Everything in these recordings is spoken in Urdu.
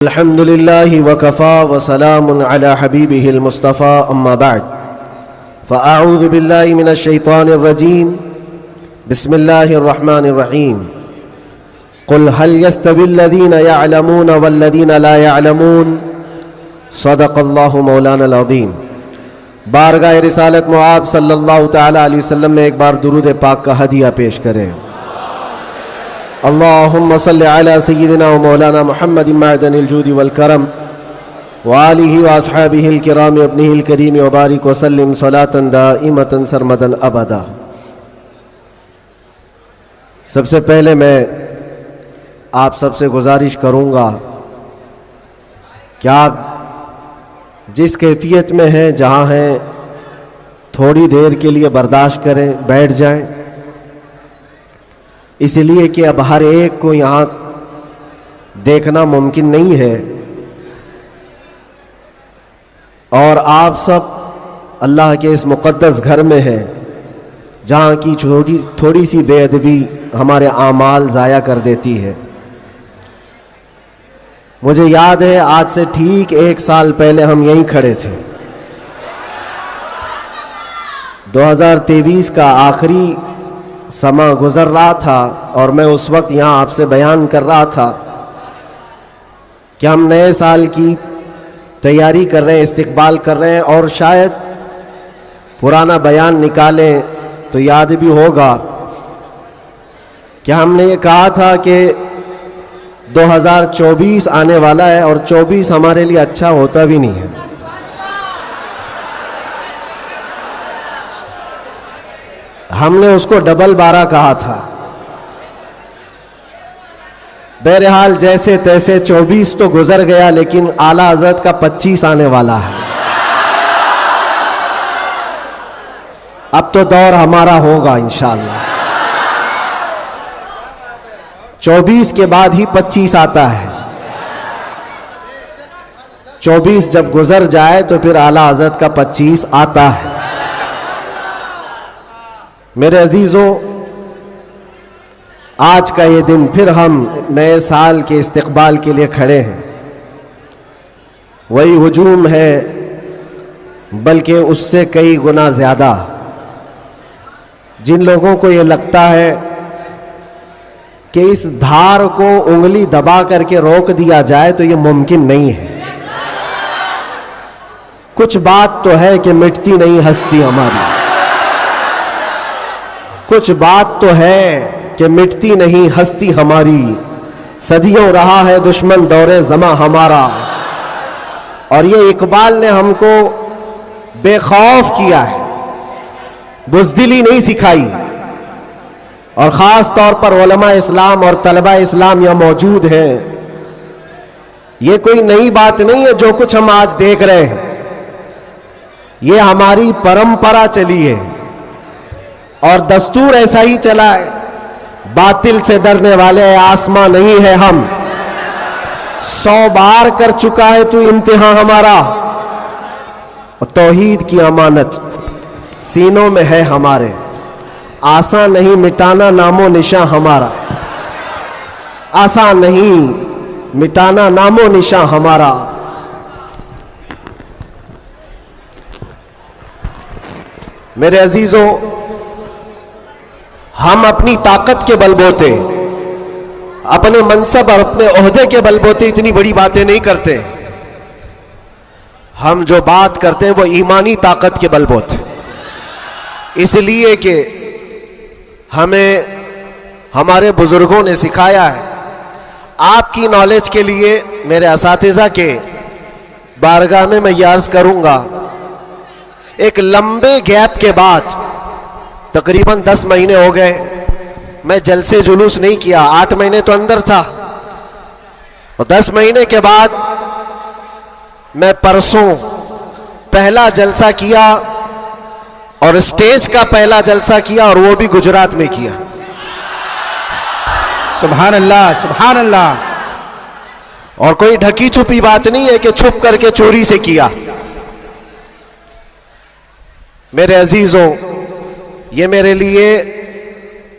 الحمد لله وكفى وسلام على حبيبه المصطفى أما بعد فأعوذ بالله من الشيطان الرجيم بسم الله الرحمن الرحيم قل هل يستوي الذين يعلمون والذين لا يعلمون صدق الله مولانا العظيم۔ بارگاہ رسالت معاب صلی اللہ تعالی علیہ وسلم میں ایک بار درود پاک کا ہدیہ پیش کریں۔ اللہم صلی علی سیدنا و مولانا محمد معدن الجود والکرم وآلہ واصحابہ الکرام ابنہ الکریم وبارک وسلم صلاة دائمة سرمدا ابدا۔ سب سے پہلے میں آپ سب سے گزارش کروں گا کہ آپ جس کیفیت میں ہیں جہاں ہیں تھوڑی دیر کے لیے برداشت کریں، بیٹھ جائیں، اس لیے کہ اب ہر ایک کو یہاں دیکھنا ممکن نہیں ہے، اور آپ سب اللہ کے اس مقدس گھر میں ہیں جہاں کی تھوڑی سی بے ادبی ہمارے اعمال ضائع کر دیتی ہے۔ مجھے یاد ہے آج سے ٹھیک 1 سال پہلے ہم یہیں کھڑے تھے، 2023 کا آخری سما گزر رہا تھا، اور میں اس وقت یہاں آپ سے بیان کر رہا تھا کہ ہم نئے سال کی تیاری کر رہے ہیں، استقبال کر رہے ہیں، اور شاید پرانا بیان نکالیں تو یاد بھی ہوگا کہ ہم نے یہ کہا تھا کہ 2024 آنے والا ہے اور 24 ہمارے لیے اچھا ہوتا بھی نہیں ہے۔ ہم نے اس کو ڈبل 12 کہا تھا۔ بہرحال جیسے تیسے 24 تو گزر گیا، لیکن اعلیٰ حضرت کا 25 آنے والا ہے۔ اب تو دور ہمارا ہوگا انشاءاللہ۔ 24 کے بعد ہی 25 آتا ہے۔ 24 جب گزر جائے تو پھر اعلیٰ حضرت کا 25 آتا ہے۔ میرے عزیزوں، آج کا یہ دن پھر ہم نئے سال کے استقبال کے لیے کھڑے ہیں۔ وہی ہجوم ہے، بلکہ اس سے کئی گنا زیادہ۔ جن لوگوں کو یہ لگتا ہے کہ اس دھار کو انگلی دبا کر کے روک دیا جائے تو یہ ممکن نہیں ہے۔ کچھ بات تو ہے کہ مٹتی نہیں ہستی ہماری، کچھ بات تو ہے کہ مٹتی نہیں ہستی ہماری، صدیوں رہا ہے دشمن دور زماں ہمارا۔ اور یہ اقبال نے ہم کو بے خوف کیا ہے، بزدلی نہیں سکھائی۔ اور خاص طور پر علماء اسلام اور طلباء اسلام یہاں موجود ہیں، یہ کوئی نئی بات نہیں ہے جو کچھ ہم آج دیکھ رہے ہیں، یہ ہماری پرمپرا چلی ہے اور دستور ایسا ہی چلا ہے۔ باطل سے ڈرنے والے آسماں نہیں ہے ہم، 100 بار کر چکا ہے تو امتحان ہمارا، اور توحید کی امانت سینوں میں ہے ہمارے، آسان نہیں مٹانا نام و نشاں ہمارا، آسان نہیں مٹانا نام و نشاں ہمارا۔ میرے عزیزوں، ہم اپنی طاقت کے بل بوتے، اپنے منصب اور اپنے عہدے کے بل بوتے اتنی بڑی باتیں نہیں کرتے۔ ہم جو بات کرتے ہیں وہ ایمانی طاقت کے بل بوتے، اس لیے کہ ہمیں ہمارے بزرگوں نے سکھایا ہے۔ آپ کی نالج کے لیے میرے اساتذہ کے بارگاہ میں یہ عرض کروں گا، ایک لمبے گیپ کے بعد تقریباً 10 مہینے ہو گئے، میں جلسے جلوس نہیں کیا، 8 مہینے تو اندر تھا، اور 10 مہینے کے بعد میں پرسوں پہلا جلسہ کیا، اور اسٹیج کا پہلا جلسہ کیا، اور وہ بھی گجرات میں کیا۔ سبحان اللہ، سبحان اللہ۔ اور کوئی ڈھکی چھپی بات نہیں ہے کہ چھپ کر کے چوری سے کیا۔ میرے عزیزوں، یہ میرے لیے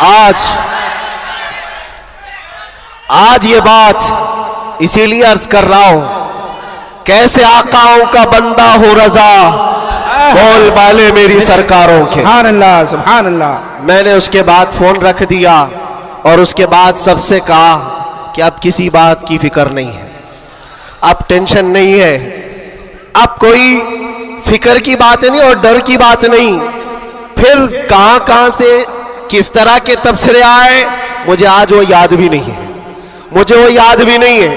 آج یہ بات اسی لیے عرض کر رہا ہوں، کیسے آقاؤں کا بندہ ہو رضا، بول بالے میری سرکاروں کے۔ سبحان اللہ سبحان اللہ۔ میں نے اس کے بعد فون رکھ دیا اور اس کے بعد سب سے کہا کہ اب کسی بات کی فکر نہیں ہے، اب ٹینشن نہیں ہے، اب کوئی فکر کی بات نہیں اور ڈر کی بات نہیں۔ پھر کہاں سے کس طرح کے تبصرے آئے مجھے آج وہ یاد بھی نہیں ہے، مجھے وہ یاد بھی نہیں ہے،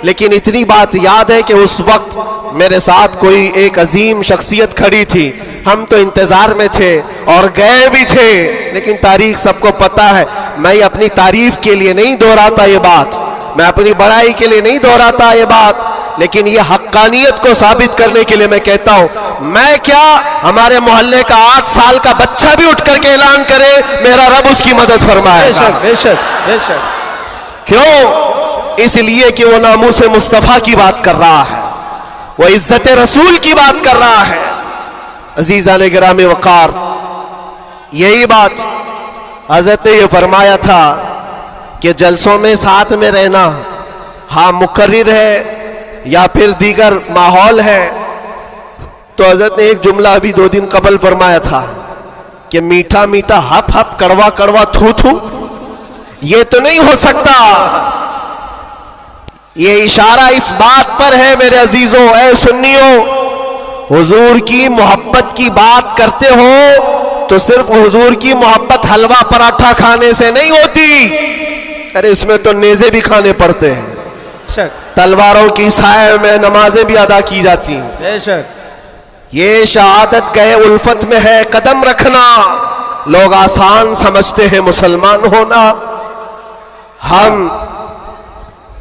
لیکن اتنی بات یاد ہے کہ اس وقت میرے ساتھ کوئی ایک عظیم شخصیت کھڑی تھی، ہم تو انتظار میں تھے اور گئے بھی تھے، لیکن تاریخ سب کو پتا ہے۔ میں اپنی تعریف کے لیے نہیں دہراتا یہ بات، میں اپنی بڑائی کے لیے نہیں دہراتا یہ بات، لیکن یہ حقانیت کو ثابت کرنے کے لیے میں کہتا ہوں، میں کیا ہمارے محلے کا 8 سال کا بچہ بھی اٹھ کر کے اعلان کرے میرا رب اس کی مدد فرمائے بے گا۔ شک بے شک بے شک۔ کیوں؟ اس لیے کہ وہ ناموس مصطفیٰ کی بات کر رہا ہے، وہ عزت رسول کی بات کر رہا ہے۔ عزیزان گرامی وقار، یہی بات حضرت نے یہ فرمایا تھا کہ جلسوں میں ساتھ میں رہنا، ہاں مقرر ہے یا پھر دیگر ماحول ہے، تو حضرت نے ایک جملہ ابھی 2 دن قبل فرمایا تھا کہ میٹھا میٹھا ہپ ہپ کڑوا کڑوا تھو تھو، یہ تو نہیں ہو سکتا۔ یہ اشارہ اس بات پر ہے میرے عزیزوں، اے سنیوں، حضور کی محبت کی بات کرتے ہو تو صرف حضور کی محبت حلوہ پراٹھا کھانے سے نہیں ہوتی، ارے اس میں تو نیزے بھی کھانے پڑتے ہیں، بے شک تلواروں کی سائے میں نمازیں بھی ادا کی جاتی ہیں۔ بے شک۔ یہ شہادت گئے الفت میں ہے قدم رکھنا، لوگ آسان سمجھتے ہیں مسلمان ہونا۔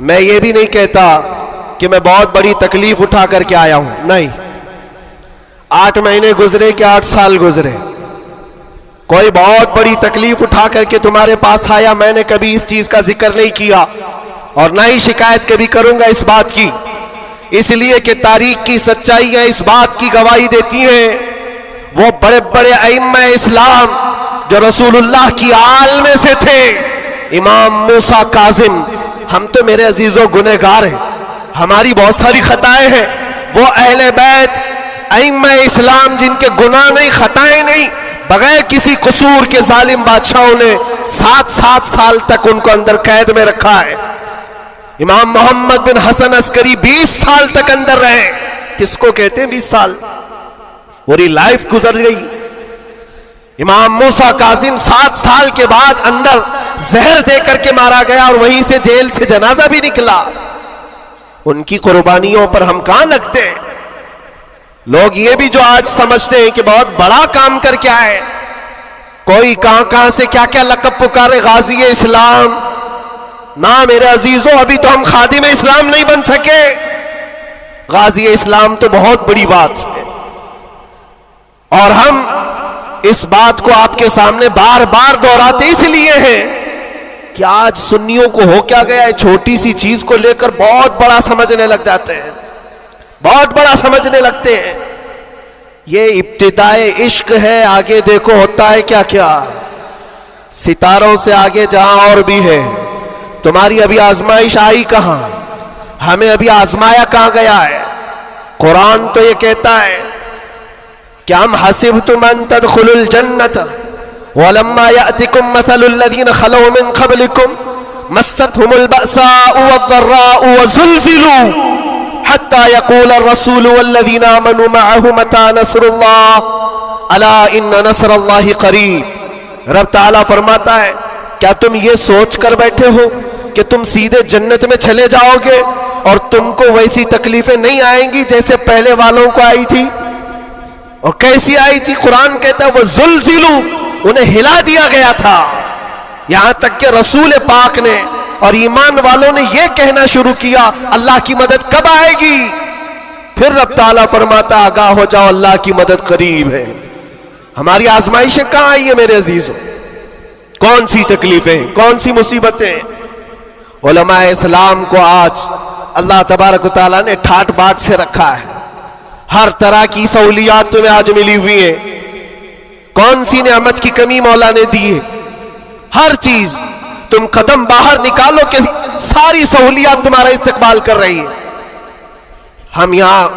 میں یہ بھی نہیں کہتا کہ میں بہت بڑی تکلیف اٹھا کر کے آیا ہوں، نہیں، 8 مہینے گزرے کہ 8 سال گزرے، کوئی بہت بڑی تکلیف اٹھا کر کے تمہارے پاس آیا، میں نے کبھی اس چیز کا ذکر نہیں کیا اور نہ ہی شکایت کبھی کروں گا اس بات کی، اس لیے کہ تاریخ کی سچائیاں اس بات کی گواہی دیتی ہیں، وہ بڑے بڑے ائمہ اسلام جو رسول اللہ کی آل میں سے تھے، امام موسیٰ کاظم، ہم تو میرے عزیزوں گنہگار ہیں، ہماری بہت ساری خطائیں ہیں، وہ اہل بیت ائمہ اسلام جن کے گناہ نہیں خطائیں نہیں، بغیر کسی قصور کے ظالم بادشاہوں نے 7 سال تک ان کو اندر قید میں رکھا ہے۔ امام محمد بن حسن عسکری 20 سال تک اندر رہے، کس کو کہتے ہیں 20 سال؟ پوری لائف گزر گئی۔ امام موسیٰ کاظم 7 سال کے بعد اندر زہر دے کر کے مارا گیا اور وہیں سے جیل سے جنازہ بھی نکلا۔ ان کی قربانیوں پر ہم کہاں لگتے ہیں؟ لوگ یہ بھی جو آج سمجھتے ہیں کہ بہت بڑا کام کر کے آئے، کوئی کہاں سے کیا کیا لقب پکارے، غازی اسلام، نہ میرے عزیزوں، ابھی تو ہم خادم اسلام نہیں بن سکے، غازی اسلام تو بہت بڑی بات ہے، اور ہم اس بات کو آپ کے سامنے بار بار دہراتے اس لیے ہیں کہ آج سنیوں کو ہو کیا گیا ہے، چھوٹی سی چیز کو لے کر بہت بڑا سمجھنے لگ جاتے ہیں، بہت بڑا سمجھنے لگتے ہیں۔ یہ ابتدائے عشق ہے، آگے دیکھو ہوتا ہے کیا کیا، ستاروں سے آگے جہاں اور بھی ہے۔ تمہاری ابھی آزمائش آئی کہاں؟ ہمیں ابھی آزمایا کہاں گیا ہے؟ قرآن تو یہ کہتا ہے کہ ام حسبتم ان تدخلوا الجنة ولما يأتكم مثل الذين خلوا من قبلكم مستهم البأساء والضراء وزلزلوا حتى يقول الرسول والذين آمنوا معه متى نصر الله الا ان نصر الله قریب۔ رب تعالیٰ فرماتا ہے کیا تم یہ سوچ کر بیٹھے ہو کہ تم سیدھے جنت میں چلے جاؤ گے اور تم کو ویسی تکلیفیں نہیں آئیں گی جیسے پہلے والوں کو آئی تھی؟ اور کیسی آئی تھی؟ قرآن کہتا ہے وہ زلزلو، انہیں ہلا دیا گیا تھا، یہاں تک کہ رسول پاک نے اور ایمان والوں نے یہ کہنا شروع کیا اللہ کی مدد کب آئے گی؟ پھر رب تعالیٰ فرماتا آگاہ ہو جاؤ اللہ کی مدد قریب ہے۔ ہماری آزمائشیں کہاں آئی ہیں میرے عزیزوں؟ کون سی تکلیفیں، کون سی مصیبتیں؟ علماء اسلام کو آج اللہ تبارک و تعالیٰ نے ٹھاٹ باٹ سے رکھا ہے، ہر طرح کی سہولیات تمہیں آج ملی ہوئی ہیں، کون سی نعمت کی کمی مولا نے دی ہے؟ ہر چیز تم قدم باہر نکالو کہ ساری سہولیات تمہارا استقبال کر رہی ہے. ہم یہاں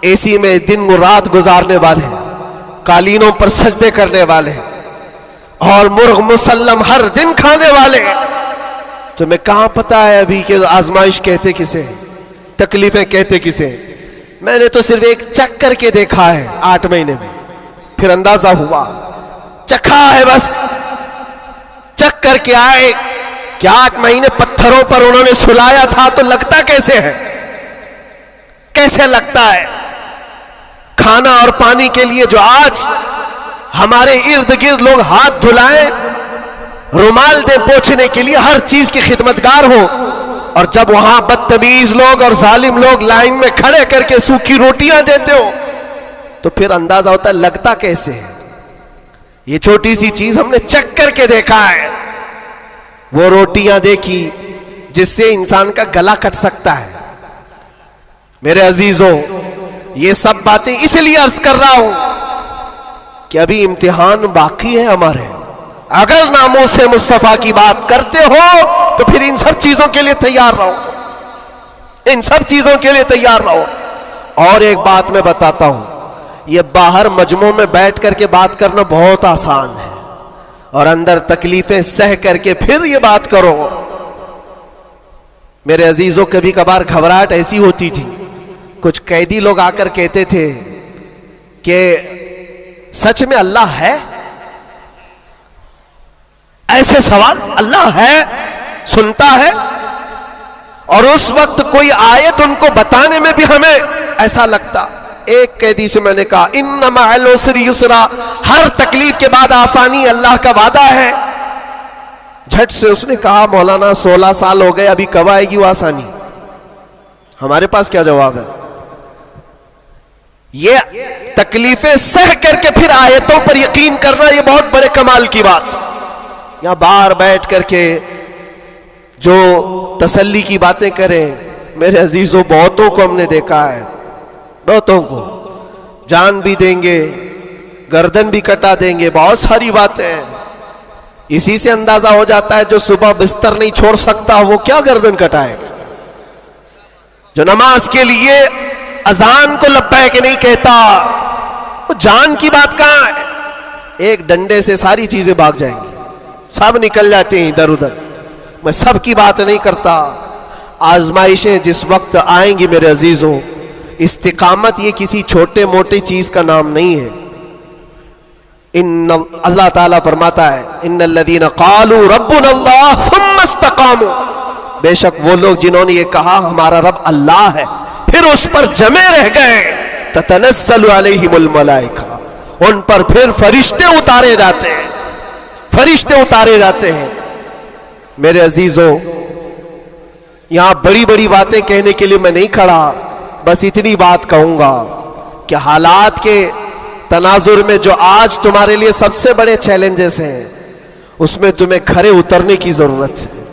اے سی میں دن رات گزارنے والے ہیں, قالینوں پر سجدے کرنے والے ہیں, اور مرغ مسلم ہر دن کھانے والے ہیں. تمہیں کہاں پتا ہے ابھی کہ آزمائش کہتے کسے, تکلیفیں کہتے کسے؟ میں نے تو صرف ایک چک کر کے دیکھا ہے 8 مہینے میں, پھر اندازہ ہوا, چکھا ہے بس, چک کر کے آئے کہ 8 مہینے پتھروں پر انہوں نے سلایا تھا تو لگتا کیسے ہے, کیسے لگتا ہے. کھانا اور پانی کے لیے جو آج ہمارے ارد گرد لوگ ہاتھ دھلائیں, رومال دیں پوچھنے کے لیے, ہر چیز کی خدمتگار ہو, اور جب وہاں بدتمیز لوگ اور ظالم لوگ لائن میں کھڑے کر کے سوکھی روٹیاں دیتے ہو تو پھر اندازہ ہوتا ہے لگتا کیسے ہے. یہ چھوٹی سی چیز ہم نے چک کر کے دیکھا ہے, وہ روٹیاں دیکھی جس سے انسان کا گلا کٹ سکتا ہے. میرے عزیزوں, یہ سب باتیں اس لیے عرض کر رہا ہوں کہ ابھی امتحان باقی ہے ہمارے. اگر ناموس مصطفیٰ کی بات کرتے ہو تو پھر ان سب چیزوں کے لیے تیار رہو, ان سب چیزوں کے لیے تیار رہو. اور ایک بات میں بتاتا ہوں, یہ باہر مجمع میں بیٹھ کر کے بات کرنا بہت آسان ہے, اور اندر تکلیفیں سہ کر کے پھر یہ بات کرو. میرے عزیزوں, کبھی کبھار گھبراہٹ ایسی ہوتی تھی, کچھ قیدی لوگ آ کر کہتے تھے کہ سچ میں اللہ ہے؟ ایسے سوال, اللہ ہے, سنتا ہے؟ اور اس وقت کوئی آیت ان کو بتانے میں بھی ہمیں ایسا لگتا. ایک قیدی سے میں نے کہا ان مع العسر یسرا, ہر تکلیف کے بعد آسانی اللہ کا وعدہ ہے. جھٹ سے اس نے کہا مولانا 16 سال ہو گئے, ابھی کب آئے گی وہ آسانی؟ ہمارے پاس کیا جواب ہے؟ یہ تکلیفیں سہ کر کے پھر آیتوں پر یقین کرنا, یہ بہت بڑے کمال کی بات. یہاں باہر بیٹھ کر کے جو تسلی کی باتیں کریں, میرے عزیزوں بہتوں کو ہم نے دیکھا ہے, بہتوں کو جان بھی دیں گے, گردن بھی کٹا دیں گے, بہت ساری باتیں. اسی سے اندازہ ہو جاتا ہے جو صبح بستر نہیں چھوڑ سکتا وہ کیا گردن کٹائے گا, جو نماز کے لیے اذان کو لبیک نہیں کہتا, وہ جان کی بات کہاں ہے؟ ایک ڈنڈے سے ساری چیزیں بھاگ جائیں گی, سب نکل جاتے ہیں ادھر ادھر. میں سب کی بات نہیں کرتا. آزمائشیں جس وقت آئیں گی میرے عزیزوں, استقامت یہ کسی چھوٹے موٹے چیز کا نام نہیں ہے. اللہ تعالیٰ فرماتا ہے ان الذین قالوا ربنا اللہ ثم استقاموا, بے شک وہ لوگ جنہوں نے یہ کہا ہمارا رب اللہ ہے, پھر اس پر جمے رہ گئے, تتنزل علیہم الملائکہ, ان پر پھر فرشتے اتارے جاتے ہیں, فرشتے اتارے جاتے ہیں. میرے عزیزوں, یہاں بڑی بڑی باتیں کہنے کے لیے میں نہیں کھڑا, بس اتنی بات کہوں گا کہ حالات کے تناظر میں جو آج تمہارے لیے سب سے بڑے چیلنجز ہیں, اس میں تمہیں کھڑے اترنے کی ضرورت ہے.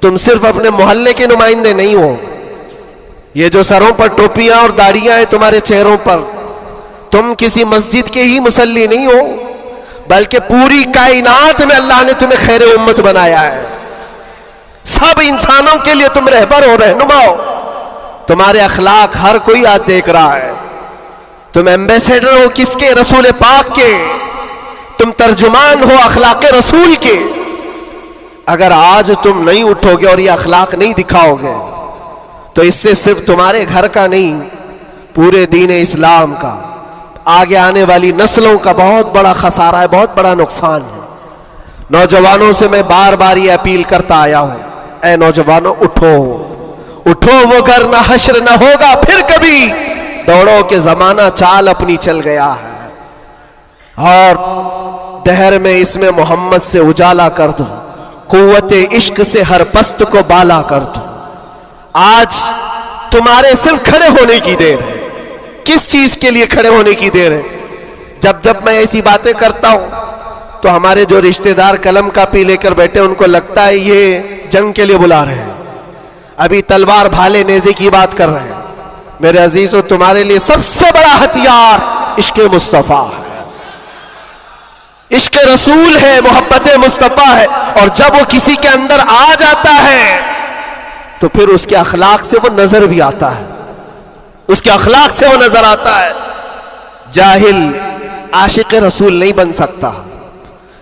تم صرف اپنے محلے کے نمائندے نہیں ہو. یہ جو سروں پر ٹوپیاں اور داڑیاں ہیں تمہارے چہروں پر, تم کسی مسجد کے ہی مصلی نہیں ہو, بلکہ پوری کائنات میں اللہ نے تمہیں خیر امت بنایا ہے. سب انسانوں کے لیے تم رہبر ہو, رہنما ہو. تمہارے اخلاق ہر کوئی آج دیکھ رہا ہے. تم ایمبیسیڈر ہو کس کے؟ رسول پاک کے. تم ترجمان ہو اخلاق رسول کے. اگر آج تم نہیں اٹھو گے اور یہ اخلاق نہیں دکھاؤ گے تو اس سے صرف تمہارے گھر کا نہیں, پورے دین اسلام کا, آگے آنے والی نسلوں کا بہت بڑا خسارہ ہے, بہت بڑا نقصان ہے. نوجوانوں سے میں بار بار یہ اپیل کرتا آیا ہوں, اے نوجوانوں اٹھو, اٹھو, وہ گھر نہ حشر نہ ہوگا پھر کبھی, دوڑو کہ زمانہ چال اپنی چل گیا ہے, اور دہر میں اس میں محمد سے اجالا کر دو, قوت عشق سے ہر پست کو بالا کر دو. آج تمہارے صرف کھڑے ہونے کی دیر ہے. کس چیز کے لیے کھڑے ہونے کی دیر ہے؟ جب میں ایسی باتیں کرتا ہوں تو ہمارے جو رشتہ دار قلم کاپی لے کر بیٹھے ان کو لگتا ہے یہ جنگ کے لیے بلا رہے ہیں, ابھی تلوار بھالے نیزے کی بات کر رہے ہیں. میرے عزیزو, تمہارے لیے سب سے بڑا ہتھیار عشق مصطفیٰ ہے. عشق رسول ہے، محبت مصطفیٰ ہے، اور جب وہ کسی کے اندر آ جاتا ہے تو پھر اس کے اخلاق سے وہ نظر بھی آتا ہے، اس کے اخلاق سے وہ نظر آتا ہے۔ جاہل عاشق رسول نہیں بن سکتا،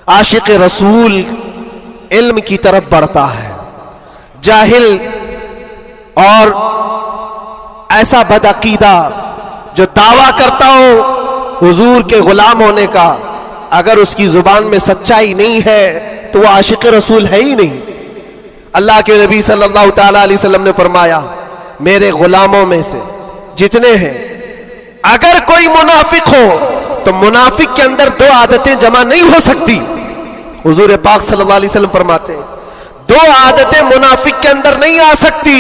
عاشق رسول علم کی طرف بڑھتا ہے۔ جاہل اور ایسا بدعقیدہ جو دعویٰ کرتا ہو حضور کے غلام ہونے کا، اگر اس کی زبان میں سچائی نہیں ہے تو وہ عاشق رسول ہے ہی نہیں۔ اللہ کے نبی صلی اللہ تعالی علیہ وسلم نے فرمایا میرے غلاموں میں سے جتنے ہیں اگر کوئی منافق ہو تو منافق کے اندر دو عادتیں جمع نہیں ہو سکتی۔ حضور پاک صلی اللہ علیہ وسلم فرماتے ہیں دو عادتیں منافق کے اندر نہیں آ سکتی۔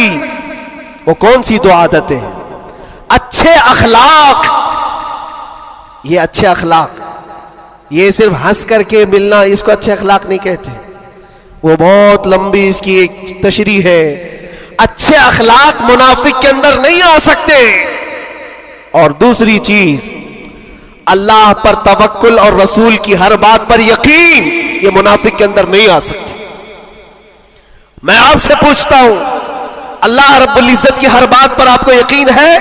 وہ کون سی دو عادتیں؟ اچھے اخلاق۔ یہ اچھے اخلاق، یہ صرف ہنس کر کے ملنا اس کو اچھے اخلاق نہیں کہتے، وہ بہت لمبی اس کی ایک تشریح ہے۔ اچھے اخلاق منافق کے اندر نہیں آ سکتے۔ اور دوسری چیز اللہ پر توکل اور رسول کی ہر بات پر یقین، یہ منافق کے اندر نہیں آ سکتی۔ میں آپ سے پوچھتا ہوں اللہ رب العزت کی ہر بات پر آپ کو یقین ہے؟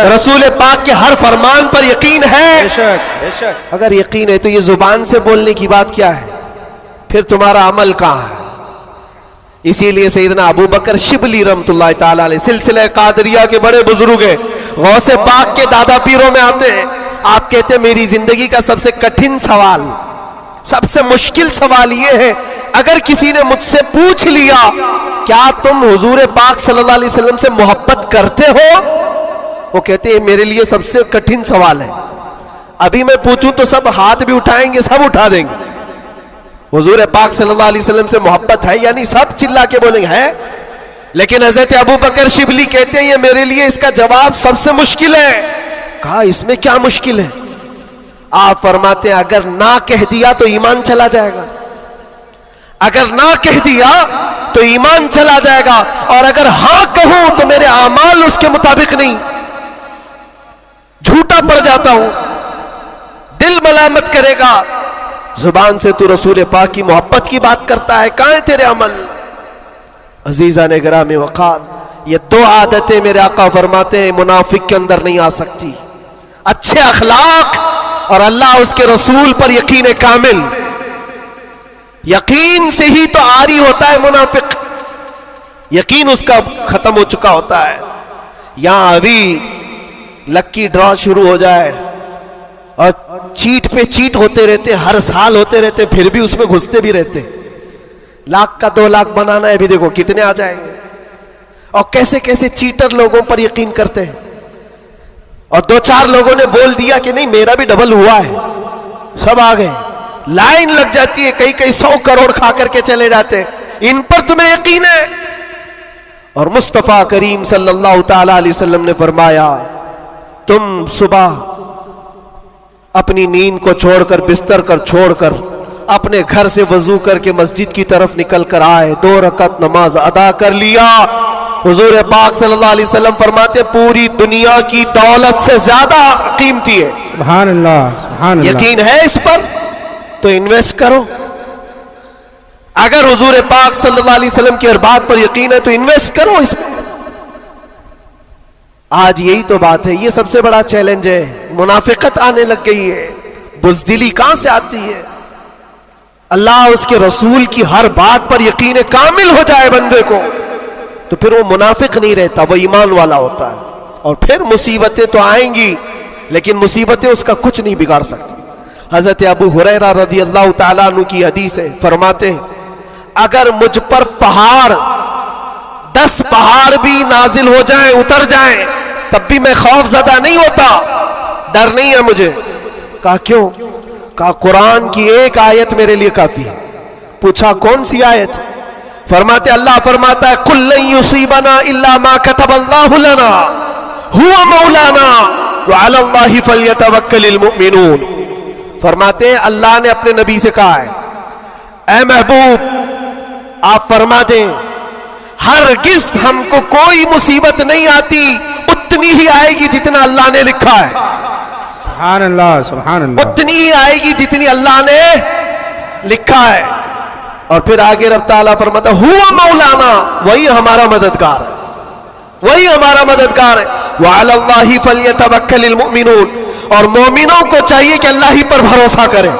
رسول پاک کے ہر فرمان پر یقین ہے؟ بے شک بے شک۔ اگر یقین ہے تو یہ زبان سے بولنے کی بات کیا ہے؟ پھر تمہارا عمل کہاں ہے؟ اسی لیے سیدنا ابو بکر شبلی رحمۃ اللہ تعالی علیہ سلسلہ قادریہ کے بڑے بزرگ ہیں، غوث پاک کے دادا پیروں میں آتے ہیں۔ آپ کہتے ہیں میری زندگی کا سب سے کٹھن سوال، سب سے مشکل سوال یہ ہے اگر کسی نے مجھ سے پوچھ لیا کیا تم حضور پاک صلی اللہ علیہ وسلم سے محبت کرتے ہو؟ وہ کہتے ہیں میرے لیے سب سے کٹھن سوال ہے۔ ابھی میں پوچھوں تو سب ہاتھ بھی اٹھائیں گے، سب اٹھا دیں گے۔ حضور پاک صلی اللہ علیہ وسلم سے محبت ہے یعنی سب چلا کے بولیں گے ہے، لیکن حضرت ابو بکر شبلی کہتے ہیں یہ میرے لیے اس کا جواب سب سے مشکل ہے۔ کہا اس میں کیا مشکل ہے؟ آپ فرماتے ہیں اگر نہ کہہ دیا تو ایمان چلا جائے گا، اگر نہ کہہ دیا تو ایمان چلا جائے گا، اور اگر ہاں کہوں تو میرے اعمال اس کے مطابق نہیں، جھوٹا پڑ جاتا ہوں، دل ملامت کرے گا۔ زبان سے تو رسول پاک کی محبت کی بات کرتا ہے، کہاں ہے تیرے عمل؟ عزیزان گرامی وقار، یہ دو عادتیں میرے آقا فرماتے ہیں منافق کے اندر نہیں آ سکتی، اچھے اخلاق اور اللہ اس کے رسول پر یقین کامل۔ یقین سے ہی تو عاری ہوتا ہے منافق، یقین اس کا ختم ہو چکا ہوتا ہے۔ یہاں ابھی لکی ڈرا شروع ہو جائے اور چیٹ پہ چیٹ ہوتے رہتے، ہر سال ہوتے رہتے، پھر بھی اس میں گھستے بھی رہتے۔ لاکھ کا 2 لاکھ بنانا ہے، ابھی دیکھو کتنے آ جائیں گے، اور کیسے کیسے چیٹر لوگوں پر یقین کرتے ہیں۔ اور 2-4 لوگوں نے بول دیا کہ نہیں میرا بھی ڈبل ہوا ہے، سب آ گئے، لائن لگ جاتی ہے، کئی 100 کروڑ کھا کر کے چلے جاتے ہیں۔ ان پر تمہیں یقین ہے؟ اور مصطفیٰ کریم صلی اللہ تعالی علیہ وسلم نے فرمایا تم صبح اپنی نیند کو چھوڑ کر، بستر کر چھوڑ کر، اپنے گھر سے وضو کر کے مسجد کی طرف نکل کر آئے، 2 رکعت نماز ادا کر لیا، حضور پاک صلی اللہ علیہ وسلم فرماتے پوری دنیا کی دولت سے زیادہ قیمتی ہے۔ سبحان اللہ سبحان اللہ۔ یقین ہے اس پر تو انویسٹ کرو۔ اگر حضور پاک صلی اللہ علیہ وسلم کی ہر بات پر یقین ہے تو انویسٹ کرو اس میں۔ آج یہی تو بات ہے، یہ سب سے بڑا چیلنج ہے۔ منافقت آنے لگ گئی ہے، بزدلی کہاں سے آتی ہے؟ اللہ اس کے رسول کی ہر بات پر یقین کامل ہو جائے بندے کو تو پھر وہ منافق نہیں رہتا، وہ ایمان والا ہوتا ہے۔ اور پھر مصیبتیں تو آئیں گی لیکن مصیبتیں اس کا کچھ نہیں بگاڑ سکتی۔ حضرت ابو ہریرہ رضی اللہ تعالیٰ عنہ کی حدیث ہے، فرماتے ہیں اگر مجھ پر 10 پہاڑ بھی نازل ہو جائیں، اتر جائیں، تب بھی میں خوف زدہ نہیں ہوتا، ڈر نہیں ہے مجھے۔ کہا کیوں؟ کہا قرآن کی ایک آیت میرے لیے کافی ہے۔ پوچھا کون سی آیت؟ فرماتے اللہ فرماتا ہے قُلْ لَن يُصِيبَنَا إِلَّا مَا كَتَبَ اللَّهُ لَنَا هُوَ مَوْلَانَا وَعَلَى اللَّهِ فَلْيَتَوَكَّلِ الْمُؤْمِنُونَ۔ فرماتے ہیں اللہ نے اپنے نبی سے کہا ہے اے محبوب آپ فرما دیں ہرگز ہم کو کوئی مصیبت نہیں آتی، اتنی ہی آئے گی جتنا اللہ نے لکھا ہے۔ سبحان اللہ سبحان اللہ. اتنی ہی آئے گی جتنی اللہ نے لکھا ہے. اور پھر آگے رب تعالیٰ فرماتا ہوا مولانا, وہی ہمارا مددگار ہے, وہی ہمارا مددگار ہے. وعلی اللہ فلیتوکل المؤمنون, اور مومنوں کو چاہیے کہ اللہ ہی پر بھروسہ کریں.